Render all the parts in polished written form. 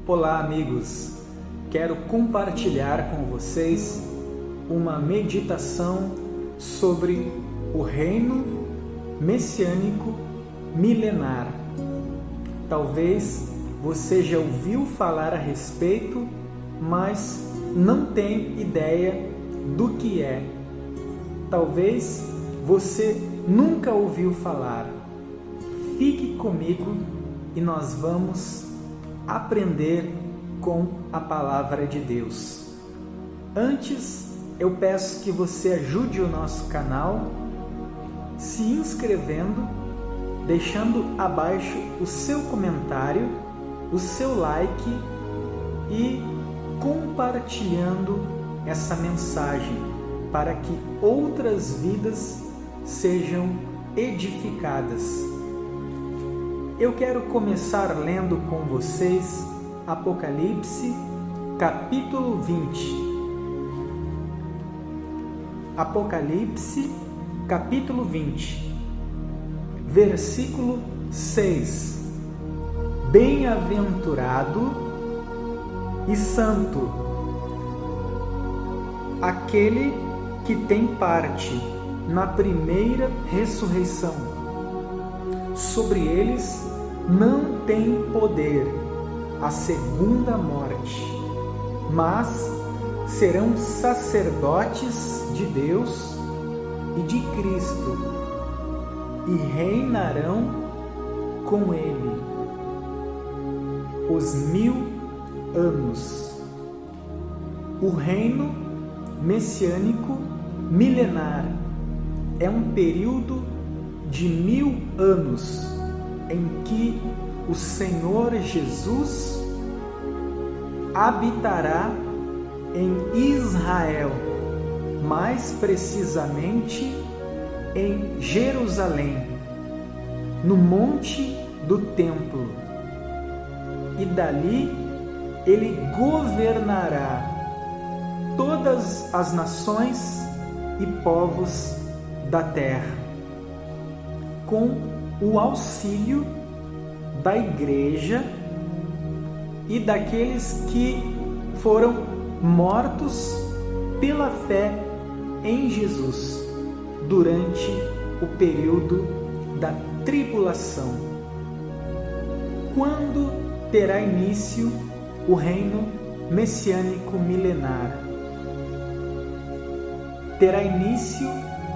Olá, amigos! Quero compartilhar com vocês uma meditação sobre o reino messiânico milenar. Talvez você já ouviu falar a respeito, mas não tem ideia do que é. Talvez você nunca ouviu falar. Fique comigo e nós vamos aprender com a palavra de Deus. Antes, eu peço que você ajude o nosso canal se inscrevendo, deixando abaixo o seu comentário, o seu like e compartilhando essa mensagem para que outras vidas sejam edificadas. Eu quero começar lendo com vocês Apocalipse, capítulo 20. Apocalipse, capítulo 20, versículo 6. Bem-aventurado e santo aquele que tem parte na primeira ressurreição. Sobre eles não tem poder a segunda morte, mas serão sacerdotes de Deus e de Cristo e reinarão com Ele os 1000 anos. O reino messiânico milenar é um período de 1000 anos em que o Senhor Jesus habitará em Israel, mais precisamente em Jerusalém, no monte do templo, e dali ele governará todas as nações e povos da terra, com o auxílio da igreja e daqueles que foram mortos pela fé em Jesus durante o período da tribulação. Quando terá início o reino messiânico milenar? Terá início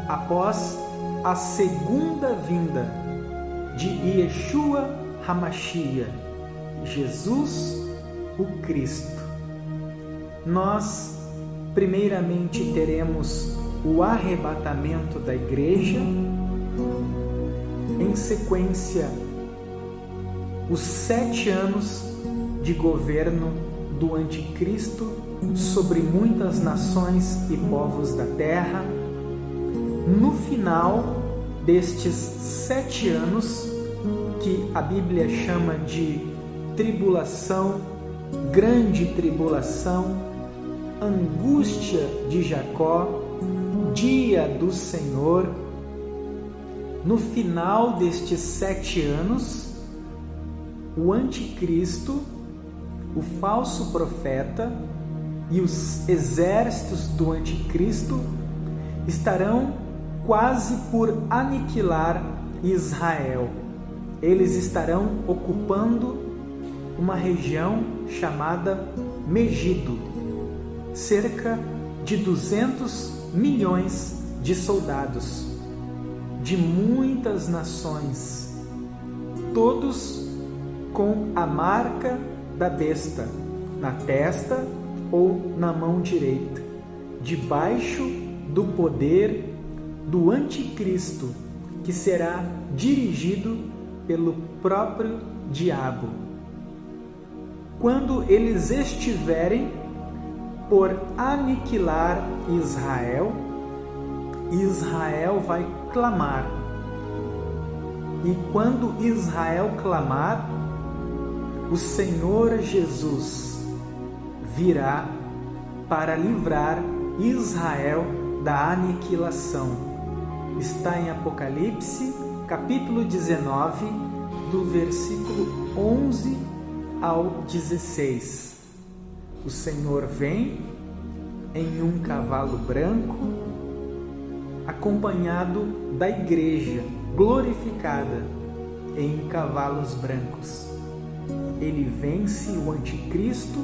após a segunda vinda de Yeshua HaMashiach, Jesus o Cristo. Nós primeiramente teremos o arrebatamento da igreja, em sequência os 7 anos de governo do anticristo sobre muitas nações e povos da terra. No final destes 7 anos, que a Bíblia chama de tribulação, grande tribulação, angústia de Jacó, dia do Senhor, no final destes 7 anos, o anticristo, o falso profeta e os exércitos do anticristo estarão quase por aniquilar Israel. Eles estarão ocupando uma região chamada Megido, cerca de 200 milhões de soldados, de muitas nações, todos com a marca da besta na testa ou na mão direita, debaixo do poder do anticristo, que será dirigido pelo próprio diabo. Quando eles estiverem por aniquilar Israel, Israel vai clamar. E quando Israel clamar, o Senhor Jesus virá para livrar Israel da aniquilação. Está em Apocalipse, capítulo 19, do versículo 11 ao 16. O Senhor vem em um cavalo branco, acompanhado da igreja glorificada em cavalos brancos. Ele vence o anticristo,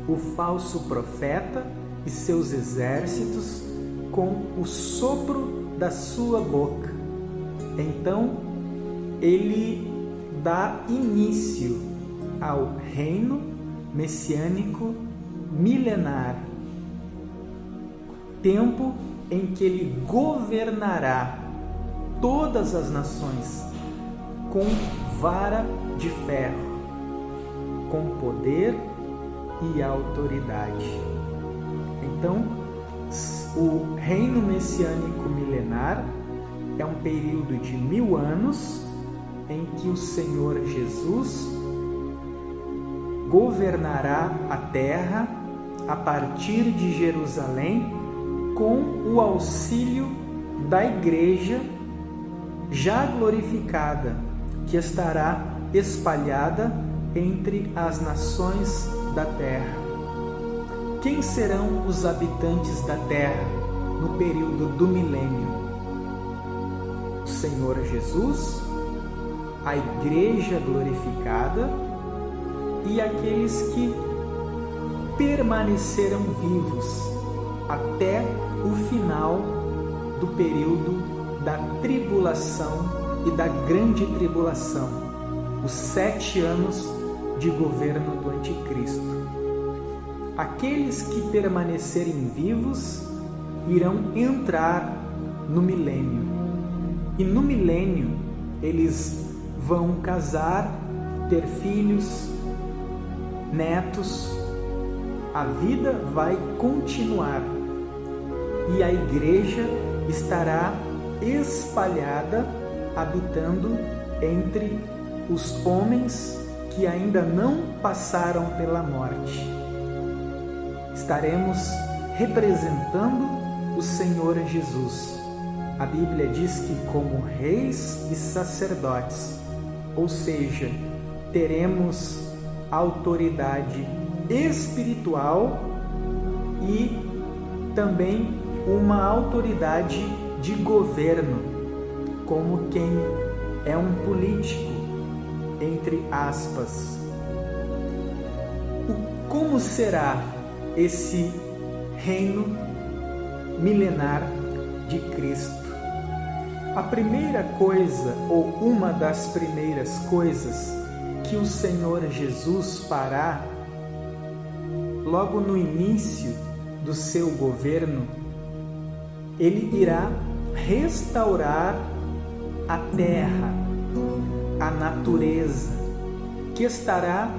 o falso profeta e seus exércitos com o sopro da sua boca. Então, ele dá início ao reino messiânico milenar, tempo em que ele governará todas as nações com vara de ferro, com poder e autoridade. Então, o reino messiânico milenar é um período de 1000 anos em que o Senhor Jesus governará a terra a partir de Jerusalém com o auxílio da igreja já glorificada, que estará espalhada entre as nações da terra. Quem serão os habitantes da terra no período do milênio? O Senhor Jesus, a igreja glorificada e aqueles que permaneceram vivos até o final do período da tribulação e da grande tribulação, os 7 anos de governo do anticristo. Aqueles que permanecerem vivos irão entrar no milênio. E no milênio eles vão casar, ter filhos, netos. A vida vai continuar e a igreja estará espalhada, habitando entre os homens que ainda não passaram pela morte. Estaremos representando o Senhor Jesus. A Bíblia diz que como reis e sacerdotes, ou seja, teremos autoridade espiritual e também uma autoridade de governo, como quem é um político, entre aspas. Como será esse reino milenar de Cristo? A primeira coisa, ou uma das primeiras coisas que o Senhor Jesus fará logo no início do seu governo, ele irá restaurar a terra, a natureza, que estará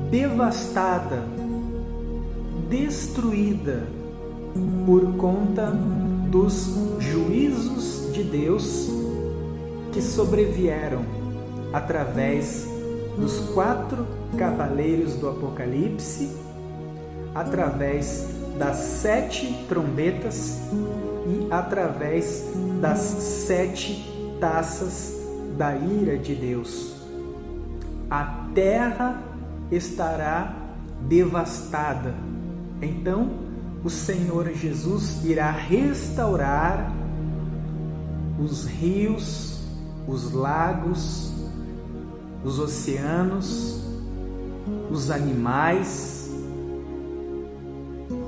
devastada, destruída por conta dos juízos de Deus que sobrevieram através dos 4 cavaleiros do Apocalipse, através das 7 trombetas e através das 7 taças da ira de Deus. A terra estará devastada. Então, o Senhor Jesus irá restaurar os rios, os lagos, os oceanos, os animais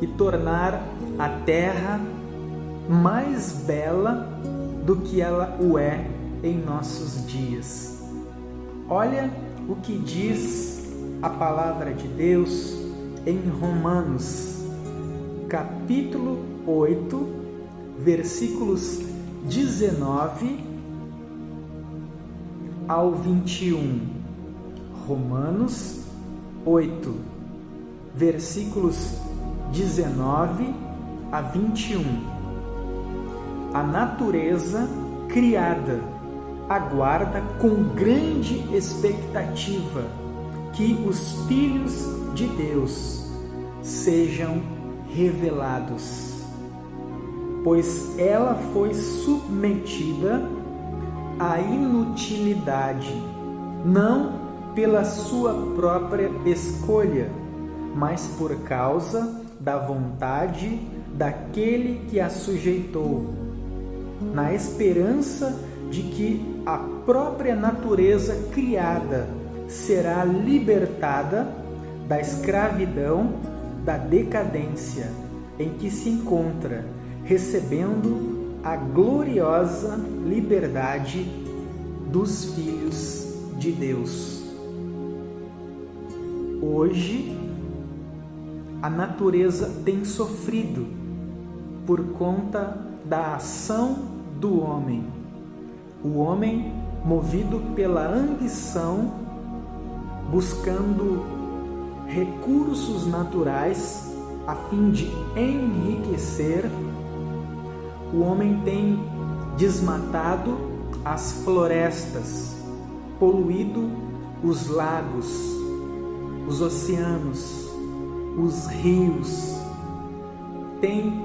e tornar a terra mais bela do que ela o é em nossos dias. Olha o que diz a palavra de Deus em Romanos, capítulo 8, versículos 19 ao 21. Romanos 8, versículos 19 a 21. A natureza criada aguarda com grande expectativa que os filhos de Deus sejam revelados, pois ela foi submetida à inutilidade, não pela sua própria escolha, mas por causa da vontade daquele que a sujeitou, na esperança de que a própria natureza criada será libertada da escravidão, da decadência em que se encontra, recebendo a gloriosa liberdade dos filhos de Deus. Hoje, a natureza tem sofrido por conta da ação do homem. O homem, movido pela ambição, buscando recursos naturais a fim de enriquecer, o homem tem desmatado as florestas, poluído os lagos, os oceanos, os rios, tem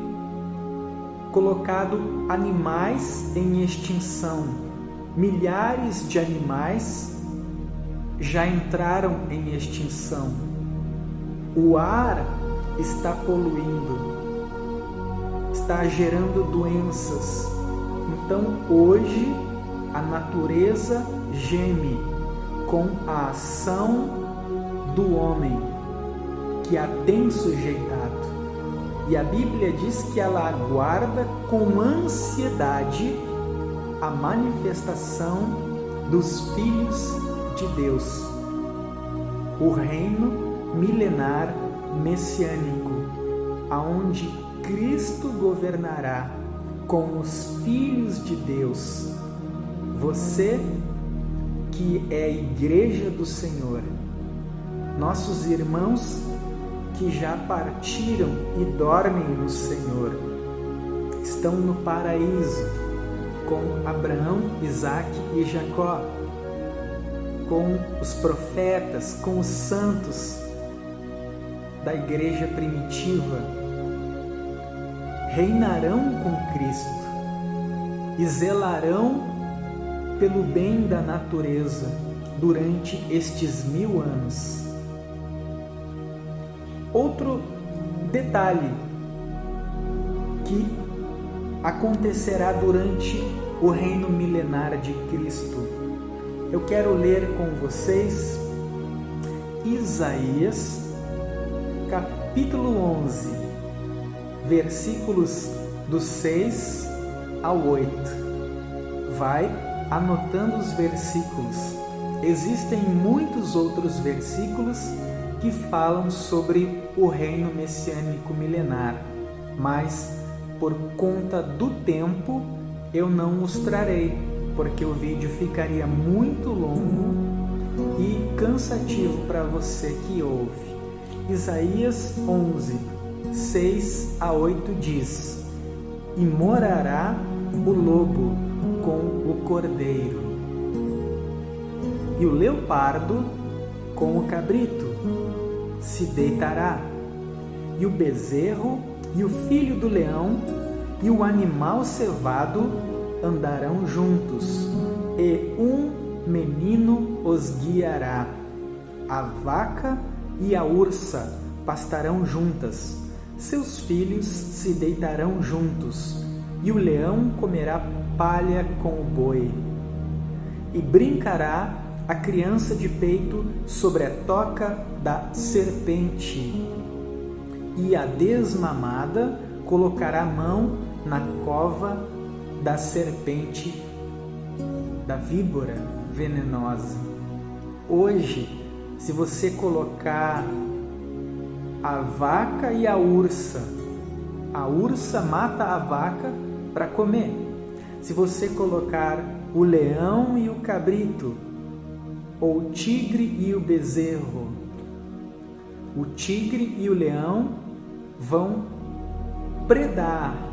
colocado animais em extinção. Milhares de animais já entraram em extinção. O ar está poluindo, está gerando doenças. Então, hoje, a natureza geme com a ação do homem que a tem sujeitado. E a Bíblia diz que ela aguarda com ansiedade a manifestação dos filhos de Deus, o reino milenar messiânico, aonde Cristo governará com os filhos de Deus. Você que é a igreja do Senhor, nossos irmãos que já partiram e dormem no Senhor, estão no paraíso com Abraão, Isaque e Jacó, com os profetas, com os santos da igreja primitiva, reinarão com Cristo e zelarão pelo bem da natureza durante estes 1000 anos. Outro detalhe que acontecerá durante o reino milenar de Cristo. Eu quero ler com vocês Isaías, capítulo 11, versículos do 6 ao 8. Vai anotando os versículos. Existem muitos outros versículos que falam sobre o reino messiânico milenar, mas por conta do tempo eu não os trarei, porque o vídeo ficaria muito longo e cansativo para você que ouve. Isaías 11, 6 a 8 diz: E morará o lobo com o cordeiro, e o leopardo com o cabrito se deitará, e o bezerro e o filho do leão e o animal cevado andarão juntos, e um menino os guiará. A vaca e a ursa pastarão juntas, seus filhos se deitarão juntos, e o leão comerá palha com o boi. E brincará a criança de peito sobre a toca da serpente, e a desmamada colocará a mão na cova da serpente, da víbora venenosa. Hoje, se você colocar a vaca e a ursa mata a vaca para comer. Se você colocar o leão e o cabrito, ou o tigre e o bezerro, o tigre e o leão vão predar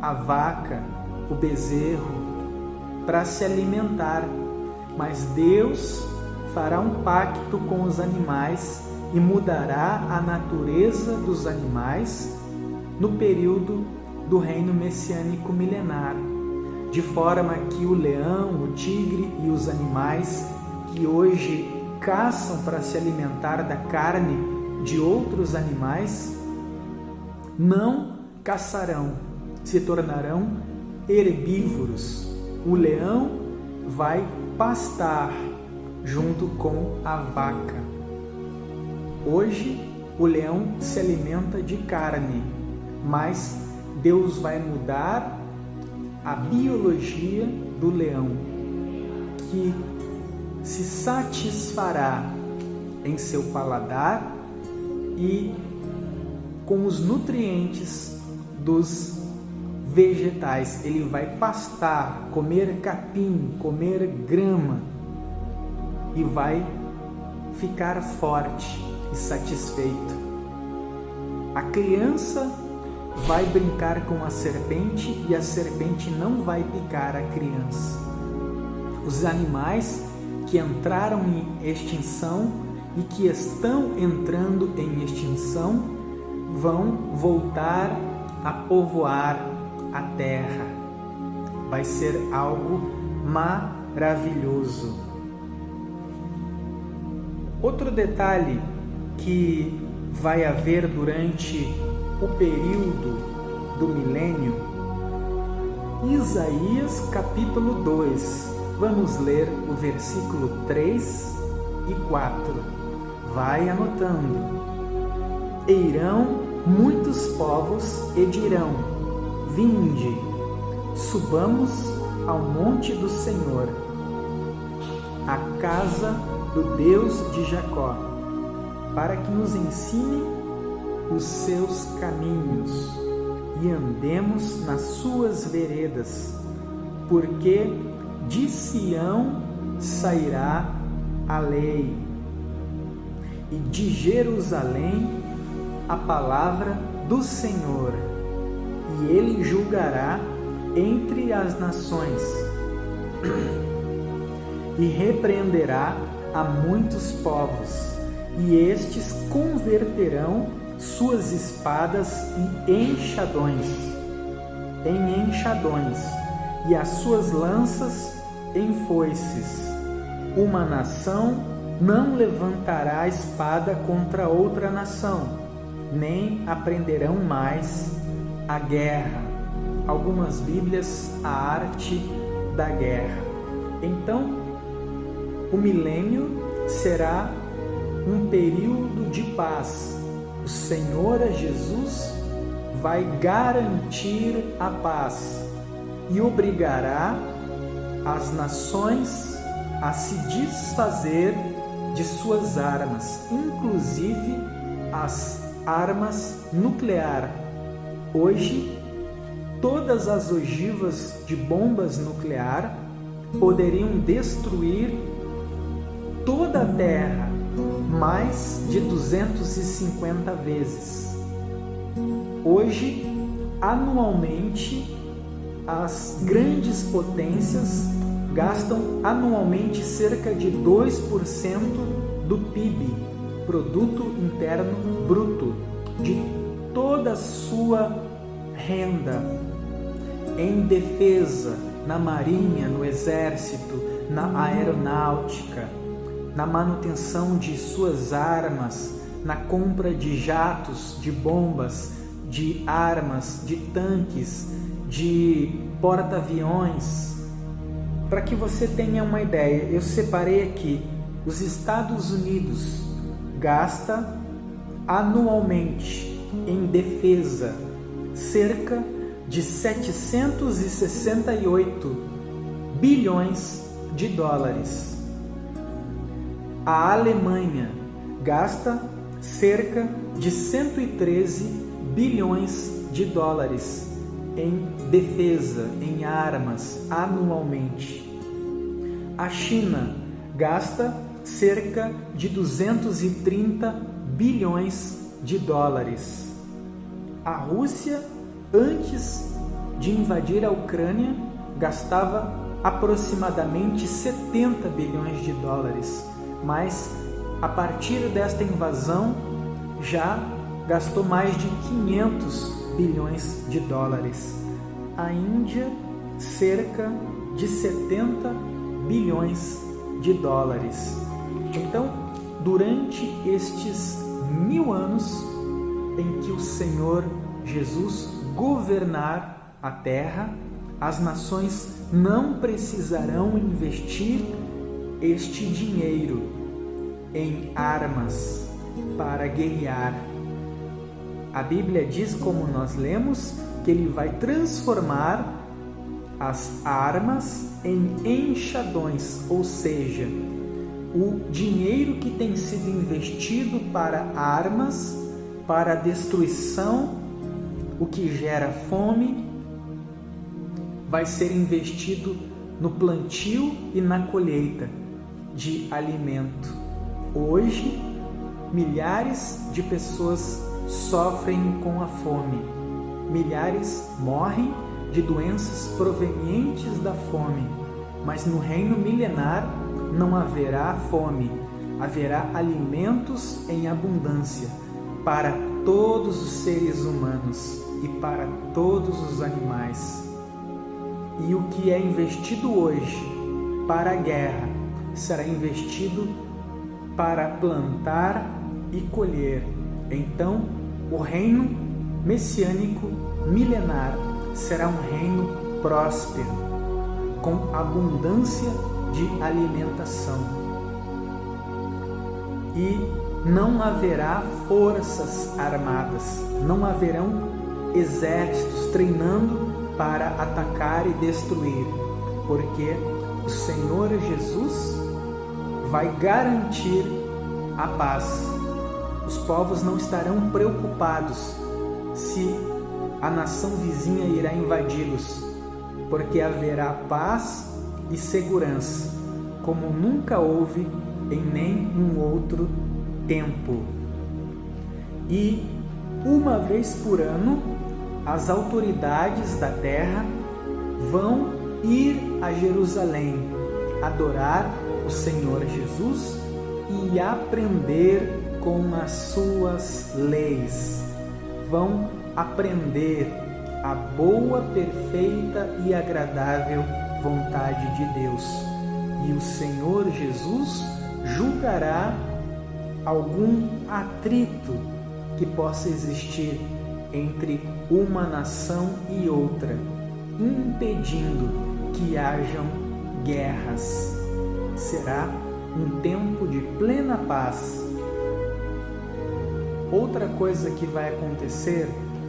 a vaca, o bezerro, para se alimentar. Mas Deus fará um pacto com os animais e mudará a natureza dos animais no período do reino messiânico milenar, de forma que o leão, o tigre e os animais que hoje caçam para se alimentar da carne de outros animais, não caçarão, se tornarão herbívoros. O leão vai pastar junto com a vaca. Hoje, o leão se alimenta de carne, mas Deus vai mudar a biologia do leão, que se satisfará em seu paladar e com os nutrientes dos vegetais. Ele vai pastar, comer capim, comer grama e vai ficar forte e satisfeito. A criança vai brincar com a serpente e a serpente não vai picar a criança. Os animais que entraram em extinção e que estão entrando em extinção vão voltar a povoar a terra. Vai ser algo maravilhoso. Outro detalhe que vai haver durante o período do milênio, Isaías capítulo 2. Vamos ler o versículo 3 e 4. Vai anotando. E irão muitos povos e dirão: vinde, subamos ao monte do Senhor, à casa do Deus de Jacó, para que nos ensine os seus caminhos e andemos nas suas veredas, porque de Sião sairá a lei, e de Jerusalém a palavra do Senhor, e ele julgará entre as nações, e repreenderá a muitos povos, e estes converterão suas espadas em enxadões, e as suas lanças em foices. Uma nação não levantará a espada contra outra nação, nem aprenderão mais a guerra. Algumas Bíblias, a arte da guerra. Então, o milênio será um período de paz. O Senhor Jesus vai garantir a paz e obrigará as nações a se desfazer de suas armas, inclusive as armas nucleares. Hoje, todas as ogivas de bombas nucleares poderiam destruir toda a Terra mais de 250 vezes. Hoje, anualmente, as grandes potências gastam anualmente cerca de 2% do PIB, Produto Interno Bruto, de toda a sua renda em defesa, na marinha, no exército, na aeronáutica, na manutenção de suas armas, na compra de jatos, de bombas, de armas, de tanques, de porta-aviões. Para que você tenha uma ideia, eu separei aqui: os Estados Unidos gasta anualmente em defesa cerca de 768 bilhões de dólares. A Alemanha gasta cerca de 113 bilhões de dólares em defesa, em armas, anualmente. A China gasta cerca de 230 bilhões de dólares. A Rússia, antes de invadir a Ucrânia, gastava aproximadamente 70 bilhões de dólares, mas a partir desta invasão já gastou mais de 500 bilhões de dólares. A Índia, cerca de 70 bilhões de dólares. Então, durante estes 1000 anos em que o Senhor Jesus governar a terra, as nações não precisarão investir este dinheiro em armas para guerrear. A Bíblia diz, como nós lemos, que Ele vai transformar as armas em enxadões, ou seja, o dinheiro que tem sido investido para armas, para a destruição, o que gera fome, vai ser investido no plantio e na colheita de alimento. Hoje, milhares de pessoas sofrem com a fome. Milhares morrem de doenças provenientes da fome. Mas no reino milenar não haverá fome. Haverá alimentos em abundância para todos os seres humanos e para todos os animais. E o que é investido hoje para a guerra será investido para plantar e colher. Então, o reino messiânico milenar será um reino próspero, com abundância de alimentação. E não haverá forças armadas, não haverão exércitos treinando para atacar e destruir, porque o Senhor Jesus vai garantir a paz. Os povos não estarão preocupados se a nação vizinha irá invadi-los, porque haverá paz e segurança, como nunca houve em nenhum outro tempo. E uma vez por ano, as autoridades da terra vão ir a Jerusalém, adorar o Senhor Jesus e aprender com as suas leis. Vão aprender a boa, perfeita e agradável vontade de Deus. E o Senhor Jesus julgará algum atrito que possa existir entre uma nação e outra, impedindo que hajam guerras. Será um tempo de plena paz. Outra coisa que vai acontecer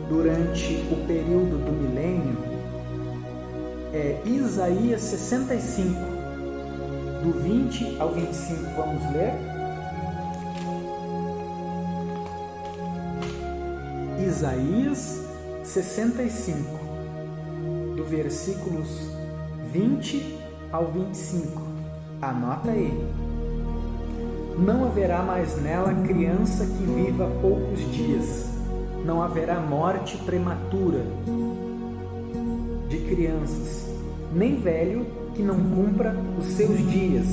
durante o período do milênio é Isaías 65, do 20 ao 25. Vamos ler? Isaías 65, do versículos 20 ao 25. Anota aí. Não haverá mais nela criança que viva poucos dias. Não haverá morte prematura de crianças, nem velho que não cumpra os seus dias.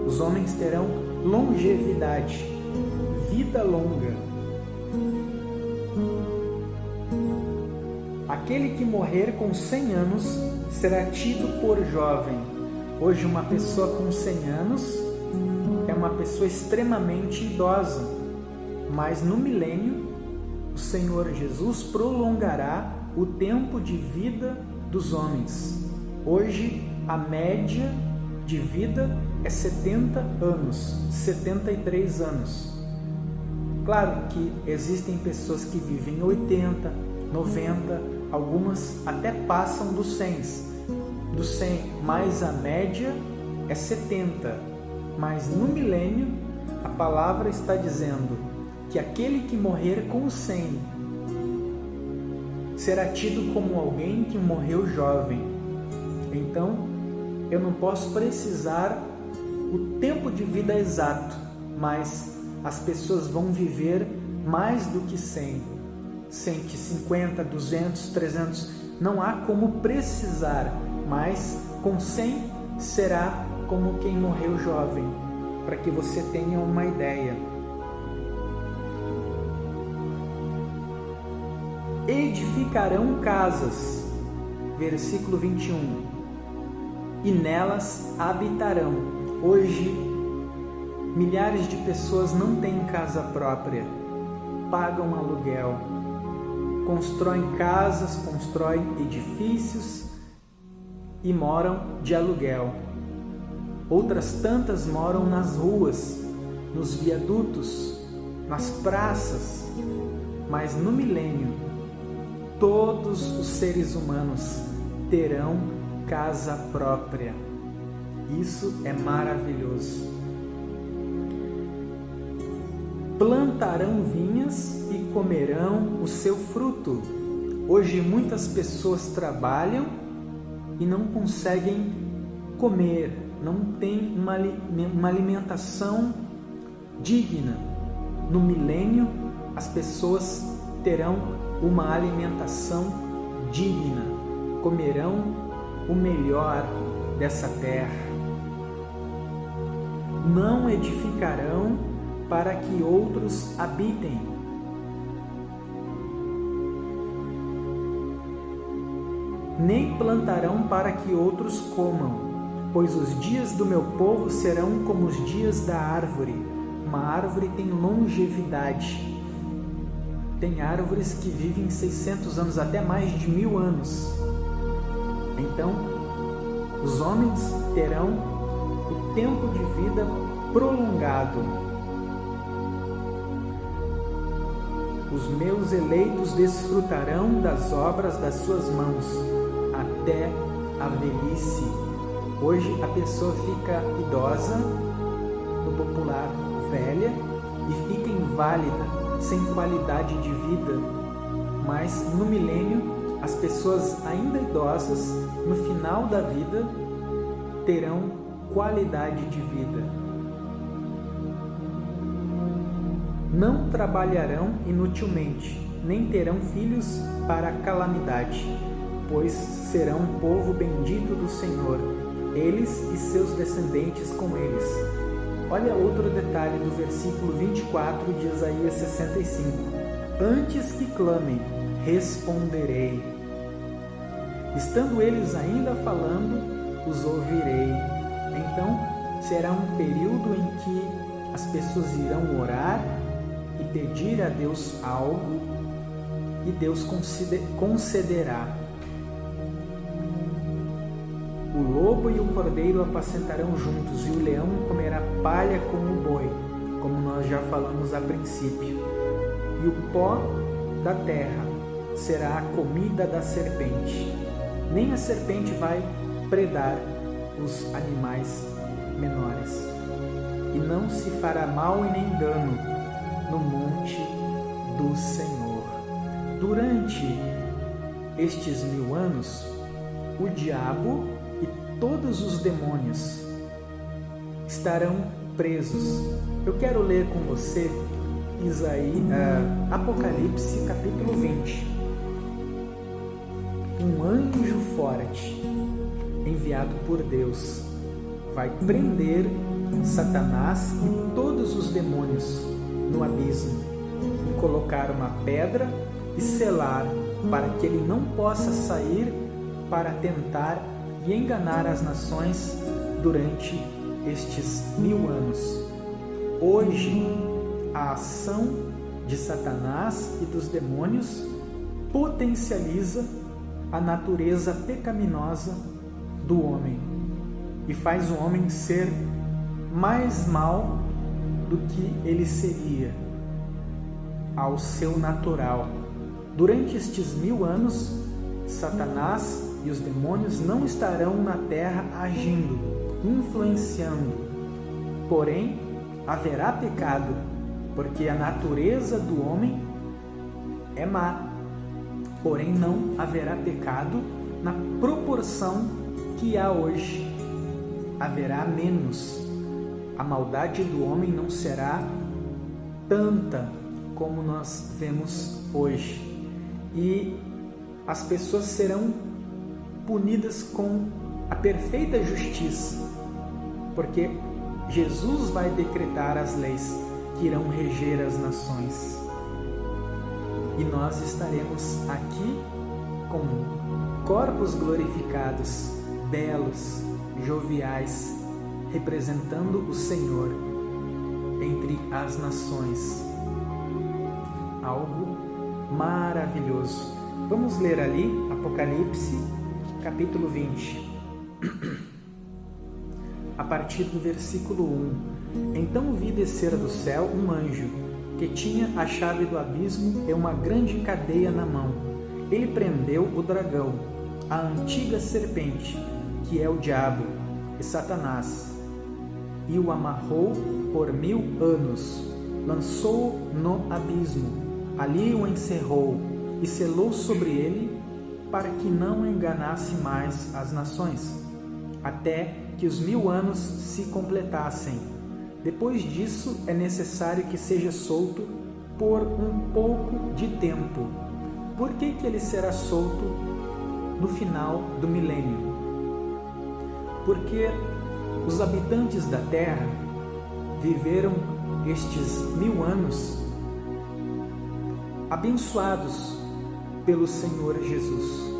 Os homens terão longevidade, vida longa. Aquele que morrer com 100 anos será tido por jovem. Hoje, uma pessoa com 100 anos é uma pessoa extremamente idosa, mas no milênio o Senhor Jesus prolongará o tempo de vida dos homens. Hoje a média de vida é 70 anos, 73 anos. Claro que existem pessoas que vivem 80, 90, algumas até passam dos 100, mas a média é 70. Mas no milênio, a palavra está dizendo que aquele que morrer com 100 será tido como alguém que morreu jovem. Então, eu não posso precisar o tempo de vida exato, mas as pessoas vão viver mais do que 100, 150, 200, 300, não há como precisar, mas com 100 será como quem morreu jovem, para que você tenha uma ideia. Edificarão casas, versículo 21, e nelas habitarão. Hoje Milhares de pessoas não têm casa própria, pagam aluguel, constroem casas, constroem edifícios e moram de aluguel. Outras tantas moram nas ruas, nos viadutos, nas praças, mas no milênio, todos os seres humanos terão casa própria. Isso é maravilhoso. Plantarão vinhas e comerão o seu fruto. Hoje muitas pessoas trabalham e não conseguem comer, não têm uma alimentação digna. No milênio, as pessoas terão uma alimentação digna, comerão o melhor dessa terra. Não edificarão para que outros habitem. Nem plantarão para que outros comam, pois os dias do meu povo serão como os dias da árvore. Uma árvore tem longevidade. Tem árvores que vivem 600 anos, até mais de 1000 anos. Então, os homens terão o tempo de vida prolongado. Os meus eleitos desfrutarão das obras das suas mãos até a velhice. Hoje a pessoa fica idosa, no popular velha, e fica inválida, sem qualidade de vida. Mas no milênio, as pessoas ainda idosas, no final da vida, terão qualidade de vida. Não trabalharão inutilmente, nem terão filhos para a calamidade, pois serão um povo bendito do Senhor, eles e seus descendentes com eles. Olha outro detalhe do versículo 24 de Isaías 65. Antes que clamem, responderei. Estando eles ainda falando, os ouvirei. Então, será um período em que as pessoas irão orar e pedir a Deus algo, e Deus concederá. O lobo e o cordeiro apacentarão juntos, e o leão comerá palha como o boi, como nós já falamos a princípio. E o pó da terra será a comida da serpente. Nem a serpente vai predar os animais menores. E não se fará mal e nem dano no monte do Senhor. Durante estes 1000 anos, o diabo e todos os demônios estarão presos. Eu quero ler com você Apocalipse capítulo 20. Um anjo forte, enviado por Deus, vai prender Satanás e todos os demônios no abismo e colocar uma pedra e selar para que ele não possa sair para tentar e enganar as nações durante estes 1000 anos. Hoje, a ação de Satanás e dos demônios potencializa a natureza pecaminosa do homem e faz o homem ser mais mal do que ele seria ao seu natural. Durante estes 1000 anos, Satanás e os demônios não estarão na terra agindo, influenciando. Porém, haverá pecado, porque a natureza do homem é má. Porém, não haverá pecado na proporção que há hoje. Haverá menos. A maldade do homem não será tanta como nós vemos hoje. E as pessoas serão punidas com a perfeita justiça, porque Jesus vai decretar as leis que irão reger as nações. E nós estaremos aqui com corpos glorificados, belos, joviais, representando o Senhor. entre as nações. Algo maravilhoso. Vamos ler ali Apocalipse, capítulo 20. A partir do versículo 1. Então vi descer do céu um anjo, que tinha a chave do abismo e uma grande cadeia na mão. Ele prendeu o dragão, a antiga serpente, que é o diabo e Satanás, e o amarrou por 1000 anos. Lançou-o no abismo, ali o encerrou e selou sobre ele, para que não enganasse mais as nações, até que os 1000 anos se completassem. Depois disso, é necessário que seja solto por um pouco de tempo. Por que ele será solto no final do milênio? Porque os habitantes da terra viveram estes 1000 anos abençoados pelo Senhor Jesus,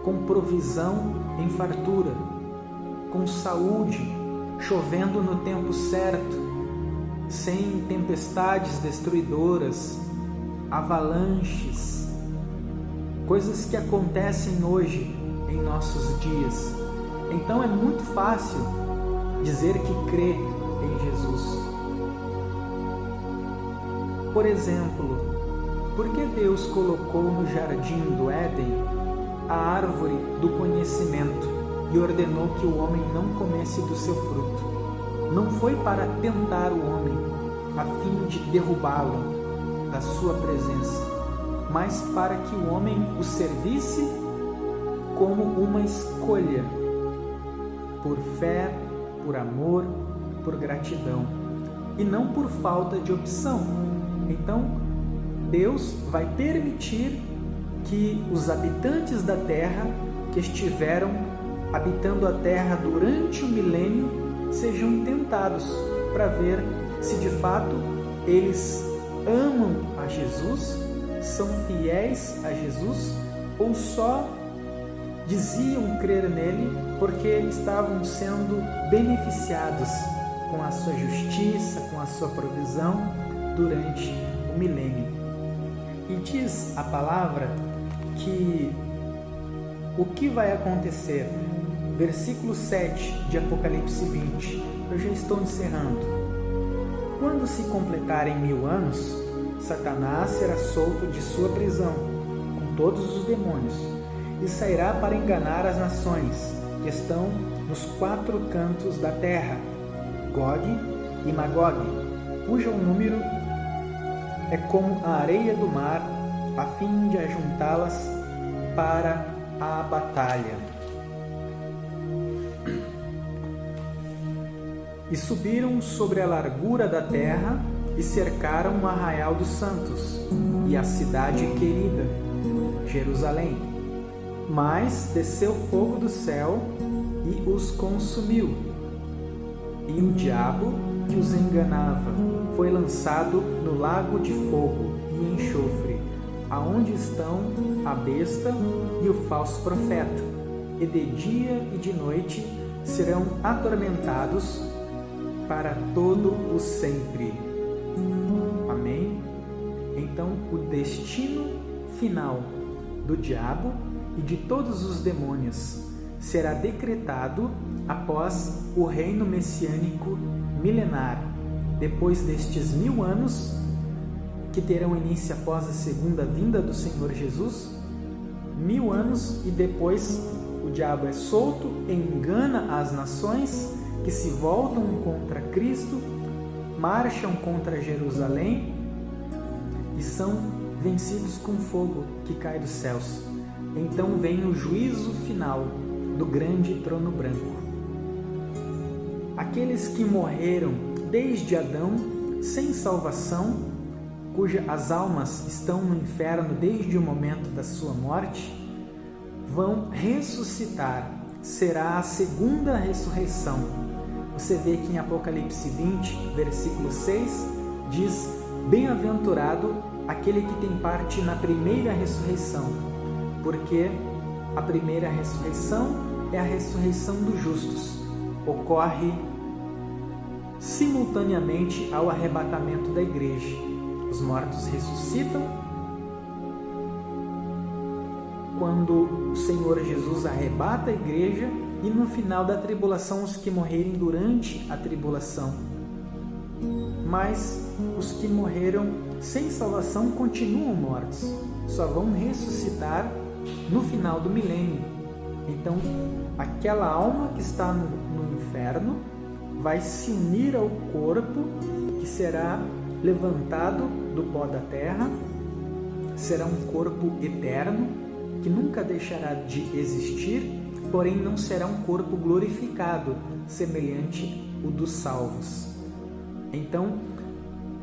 com provisão em fartura, com saúde, chovendo no tempo certo, sem tempestades destruidoras, avalanches, coisas que acontecem hoje em nossos dias. Então é muito fácil dizer que crê em Jesus. Por exemplo, por que Deus colocou no jardim do Éden a árvore do conhecimento e ordenou que o homem não comesse do seu fruto? Não foi para tentar o homem, a fim de derrubá-lo da sua presença, mas para que o homem o servisse como uma escolha, por fé, por amor, por gratidão, e não por falta de opção. Então, Deus vai permitir que os habitantes da terra, que estiveram habitando a terra durante o milênio, sejam tentados para ver se de fato eles amam a Jesus, são fiéis a Jesus, ou só diziam crer nele porque estavam sendo beneficiados com a sua justiça, com a sua provisão durante o milênio. E diz a palavra que o que vai acontecer? Versículo 7 de Apocalipse 20. Eu já estou encerrando. Quando se completarem 1000 anos, Satanás será solto de sua prisão, com todos os demônios, e sairá para enganar as nações que estão nos 4 cantos da terra, Gog e Magog, cujo número é como a areia do mar, a fim de ajuntá-las para a batalha. E subiram sobre a largura da terra e cercaram o arraial dos santos e a cidade querida, Jerusalém. Mas desceu fogo do céu e os consumiu. E o diabo que os enganava foi lançado no lago de fogo e enxofre, aonde estão a besta e o falso profeta, e de dia e de noite serão atormentados para todo o sempre. Amém? Então, o destino final do diabo e de todos os demônios será decretado após o reino messiânico milenar, depois destes 1000 anos que terão início após a segunda vinda do Senhor Jesus. 1000 anos e depois o diabo é solto, engana as nações que se voltam contra Cristo, marcham contra Jerusalém e são vencidos com fogo que cai dos céus. Então vem o juízo final do grande trono branco. Aqueles que morreram desde Adão sem salvação, cujas almas estão no inferno desde o momento da sua morte, vão ressuscitar. Será a segunda ressurreição. Você vê que em Apocalipse 20, versículo 6, diz: bem-aventurado aquele que tem parte na primeira ressurreição, porque a primeira ressurreição é a ressurreição dos justos. Ocorre simultaneamente ao arrebatamento da igreja. Os mortos ressuscitam quando o Senhor Jesus arrebata a igreja, e no final da tribulação os que morrerem durante a tribulação. Mas os que morreram sem salvação continuam mortos, só vão ressuscitar no final do milênio. Então, aquela alma que está no inferno vai se unir ao corpo que será levantado do pó da terra, será um corpo eterno que nunca deixará de existir, porém não será um corpo glorificado, semelhante o dos salvos. Então,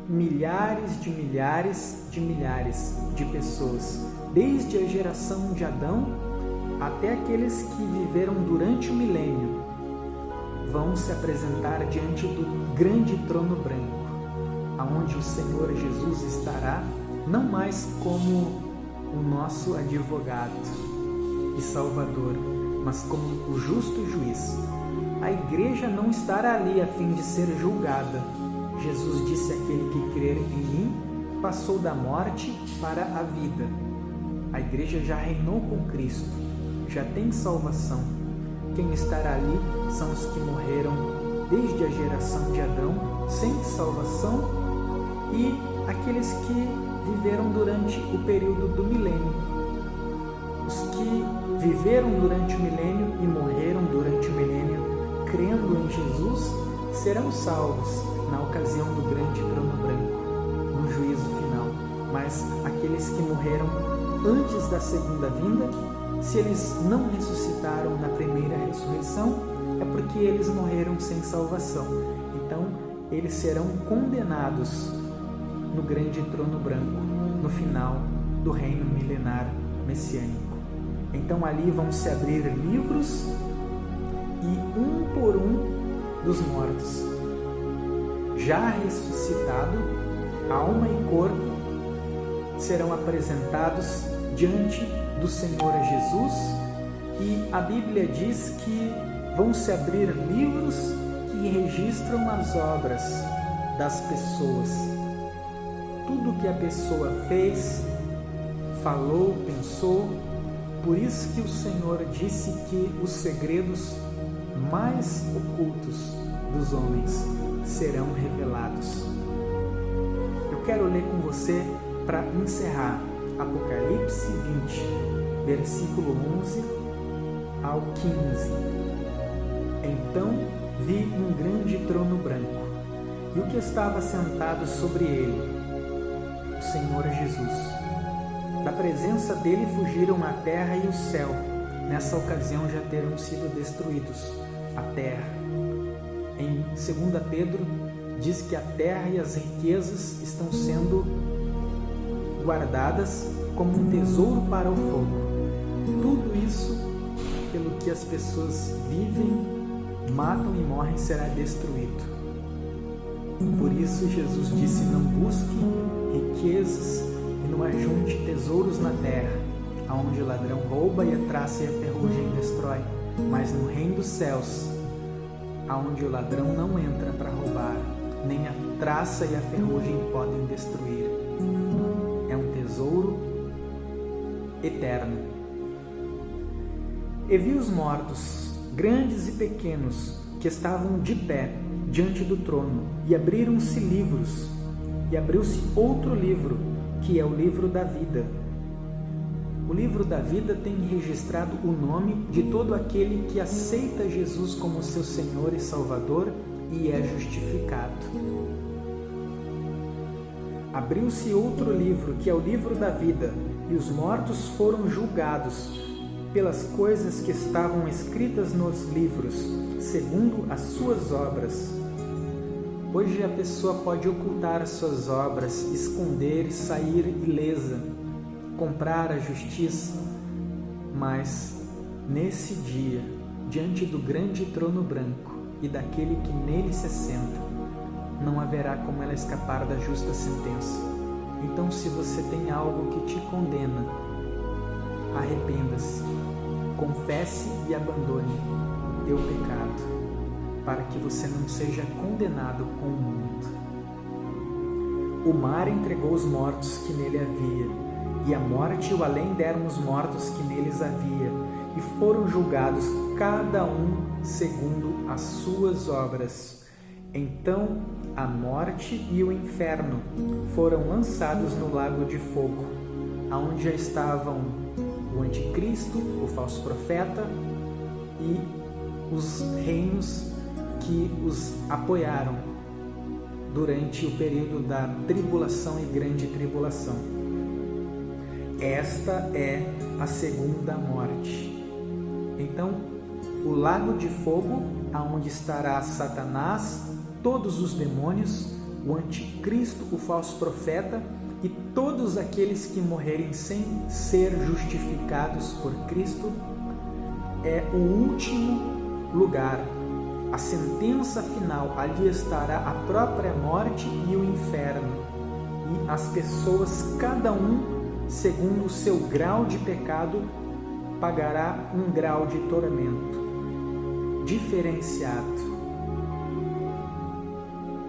milhares de milhares de milhares de pessoas, desde a geração de Adão até aqueles que viveram durante o milênio, vão se apresentar diante do grande trono branco, aonde o Senhor Jesus estará, não mais como o nosso advogado e salvador, mas como o justo juiz. A igreja não estará ali a fim de ser julgada. Jesus disse: aquele que crer em mim passou da morte para a vida. A igreja já reinou com Cristo, já tem salvação. Quem estará ali são os que morreram desde a geração de Adão sem salvação e aqueles que viveram durante o período do milênio. Os que viveram durante o milênio e morreram durante o milênio crendo em Jesus serão salvos na ocasião do grande trono branco, no juízo final. Mas aqueles que morreram antes da segunda vinda, se eles não ressuscitaram na primeira ressurreição, é porque eles morreram sem salvação. Então, eles serão condenados no grande trono branco, no final do reino milenar messiânico. Então, ali vão se abrir livros e um por um dos mortos, já ressuscitado, alma e corpo, serão apresentados diante do Senhor Jesus, e a Bíblia diz que vão se abrir livros que registram as obras das pessoas. Tudo que a pessoa fez, falou, pensou. Por isso que o Senhor disse que os segredos mais ocultos dos homens serão revelados. Eu quero ler com você para encerrar Apocalipse 20, versículo 11 ao 15. Então vi um grande trono branco, e o que estava sentado sobre ele, o Senhor Jesus. Da presença dele fugiram a terra e o céu. Nessa ocasião já terão sido destruídos a terra. Em 2 Pedro diz que a terra e as riquezas estão sendo guardadas como um tesouro para o fogo. Tudo isso, pelo que as pessoas vivem, matam e morrem, será destruído. Por isso Jesus disse: não busque riquezas e não ajunte tesouros na terra, aonde o ladrão rouba e a traça e a ferrugem destrói, mas no reino dos céus, aonde o ladrão não entra para roubar, nem a traça e a ferrugem podem destruir. É um tesouro eterno. E vi os mortos, grandes e pequenos, que estavam de pé diante do trono, e abriram-se livros, e abriu-se outro livro, que é o livro da vida. O livro da vida tem registrado o nome de todo aquele que aceita Jesus como seu Senhor e Salvador e é justificado. Abriu-se outro livro, que é o livro da vida, e os mortos foram julgados pelas coisas que estavam escritas nos livros, segundo as suas obras. Hoje a pessoa pode ocultar as suas obras, esconder e sair ilesa, comprar a justiça, mas nesse dia, diante do grande trono branco e daquele que nele se assenta, não haverá como ela escapar da justa sentença. Então, se você tem algo que te condena, arrependa-se, confesse e abandone o teu pecado. para que você não seja condenado com o mundo. O mar entregou os mortos que nele havia, e a morte e o além deram os mortos que neles havia, e foram julgados cada um segundo as suas obras. Então a morte e o inferno foram lançados no lago de fogo, aonde já estavam o anticristo, o falso profeta e os reinos que os apoiaram durante o período da tribulação e grande tribulação. Esta é a segunda morte. Então, o lago de fogo, aonde estará Satanás, todos os demônios, o anticristo, o falso profeta e todos aqueles que morrerem sem ser justificados por Cristo, é o último lugar. A sentença final, ali estará a própria morte e o inferno. E as pessoas, cada um, segundo o seu grau de pecado, pagará um grau de tormento diferenciado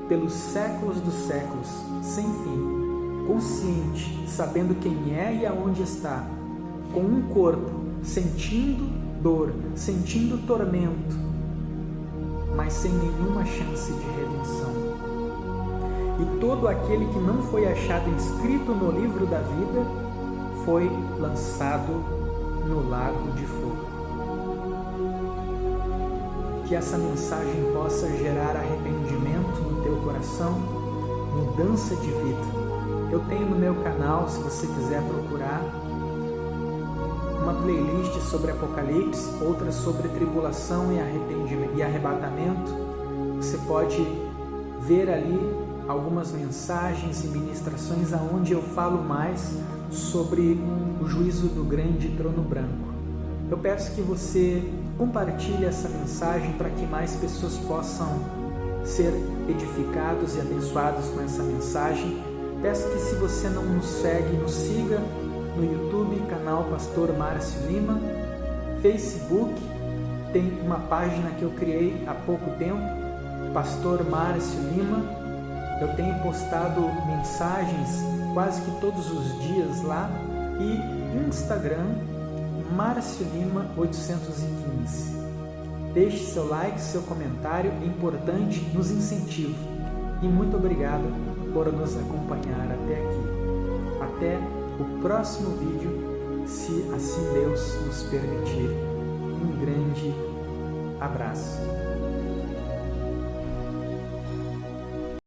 pelos séculos dos séculos, sem fim, consciente, sabendo quem é e aonde está, com um corpo, sentindo dor, sentindo tormento, mas sem nenhuma chance de redenção. E todo aquele que não foi achado inscrito no livro da vida foi lançado no lago de fogo. Que essa mensagem possa gerar arrependimento no teu coração, mudança de vida. Eu tenho no meu canal, se você quiser procurar, uma playlist sobre Apocalipse, outra sobre tribulação e arrependimento e arrebatamento. Você pode ver ali algumas mensagens e ministrações aonde eu falo mais sobre o juízo do grande trono branco. Eu peço que você compartilhe essa mensagem para que mais pessoas possam ser edificados e abençoados com essa mensagem. Peço que, se você não nos segue, nos siga no YouTube, canal Pastor Márcio Lima, Facebook, tem uma página que eu criei há pouco tempo, Pastor Márcio Lima. Eu tenho postado mensagens quase que todos os dias lá, e Instagram, Márcio Lima 815. Deixe seu like, seu comentário, é importante, nos incentiva. E muito obrigado por nos acompanhar até aqui. Até o próximo vídeo, se assim Deus nos permitir. Um grande abraço.